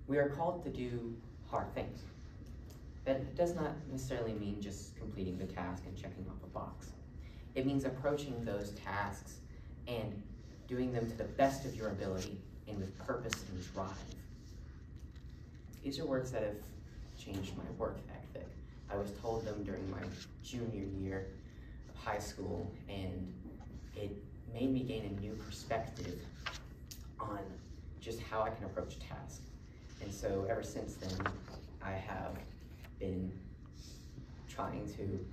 We are called to do hard things. That does not necessarily mean just completing the task and checking off a box. It means approaching those tasks and doing them to the best of your ability and with purpose and drive. These are words that have changed my work ethic. I was told them during my junior year of high school, and it made me gain a new perspective on just how I can approach tasks. And so ever since then, I have been trying to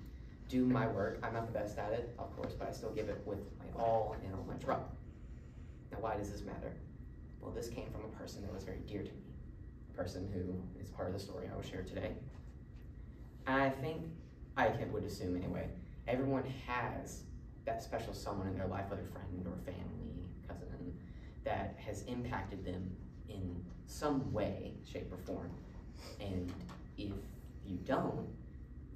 do my work. I'm not the best at it, of course, but I still give it with my all and all my drop. Now, why does this matter? Well, this came from a person that was very dear to me, a person who is part of the story I will share today. And I think, would assume anyway, everyone has that special someone in their life, whether friend or family, cousin, that has impacted them in some way, shape, or form. And if you don't,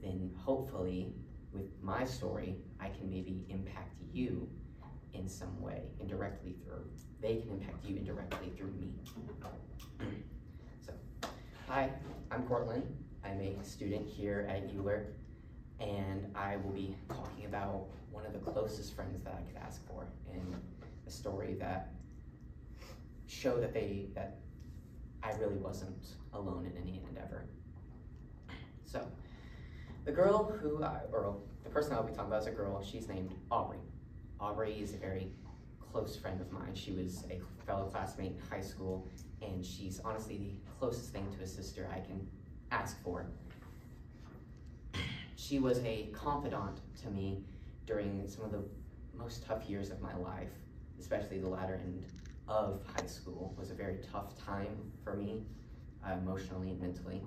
then hopefully with my story, I can maybe impact you in some way, indirectly through, they can impact you indirectly through me. So, hi, I'm Kortlan. I'm a student here at Euler, and I will be talking about one of the closest friends that I could ask for, and a story that showed that I really wasn't alone in any endeavor. So, the person I'll be talking about is a girl. She's named Aubrey. Aubrey is a very close friend of mine. She was a fellow classmate in high school, and she's honestly the closest thing to a sister I can ask for. She was a confidant to me during some of the most tough years of my life, especially the latter end of high school was a very tough time for me, emotionally and mentally.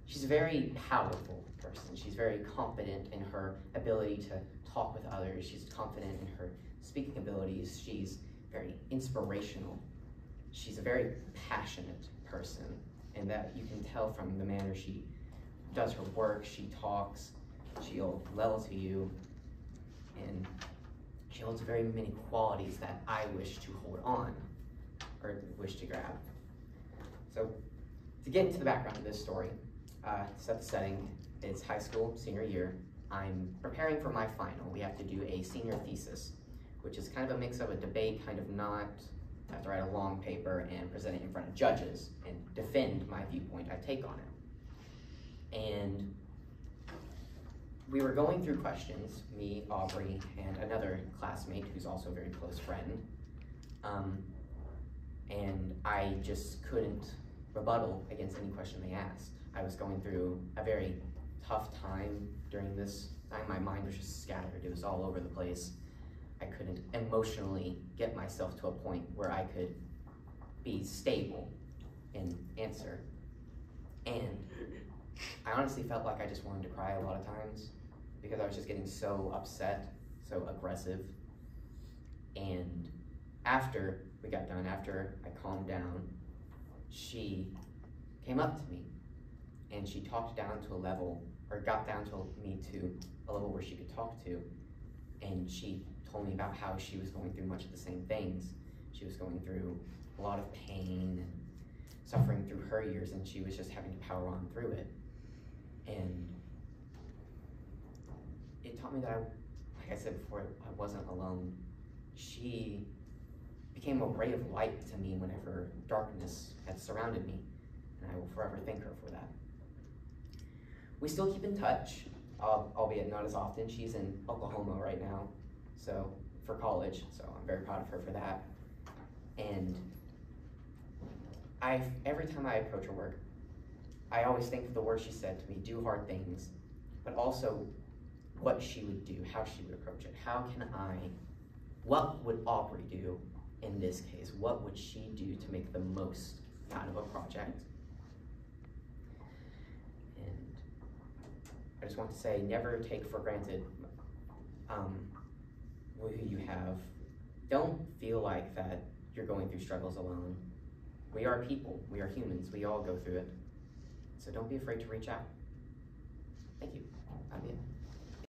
She's a very powerful person. She's very confident in her ability to talk with others. She's confident in her speaking abilities. She's very inspirational. She's a very passionate person, and that you can tell from the manner she does her work. She talks, she'll yell to you, and she holds very many qualities that I wish to hold on, or wish to grab. So, to get into the background of this story, to set the setting, it's high school, senior year. I'm preparing for my final. We have to do a senior thesis, which is kind of a mix of a debate, kind of not. I have to write a long paper and present it in front of judges and defend my viewpoint I take on it. And we were going through questions, me, Aubrey, and another classmate who's also a very close friend. And I just couldn't rebuttal against any question they asked. I was going through a very tough time during this time. My mind was just scattered. It was all over the place. I couldn't emotionally get myself to a point where I could be stable and answer. And I honestly felt like I just wanted to cry a lot of times because I was just getting so upset, so aggressive. And after we got done, after I calmed down, she came up to me and she talked down to a level, or got down to me to a level where she could talk to. And she told me about how she was going through much of the same things. She was going through a lot of pain and suffering through her years, and she was just having to power on through it. And it taught me that, like I said before, I wasn't alone. She became a ray of light to me whenever darkness had surrounded me, and I will forever thank her for that. We still keep in touch, albeit not as often. She's in Oklahoma right now, so for college, so I'm very proud of her for that. And every time I approach her work, I always think of the words she said to me, do hard things, but also what she would do, how she would approach it. What would Aubrey do in this case? What would she do to make the most out of a project? And I just want to say, never take for granted who you have. Don't feel like that you're going through struggles alone. We are people, we are humans, we all go through it. So don't be afraid to reach out. Thank you. That'll be it.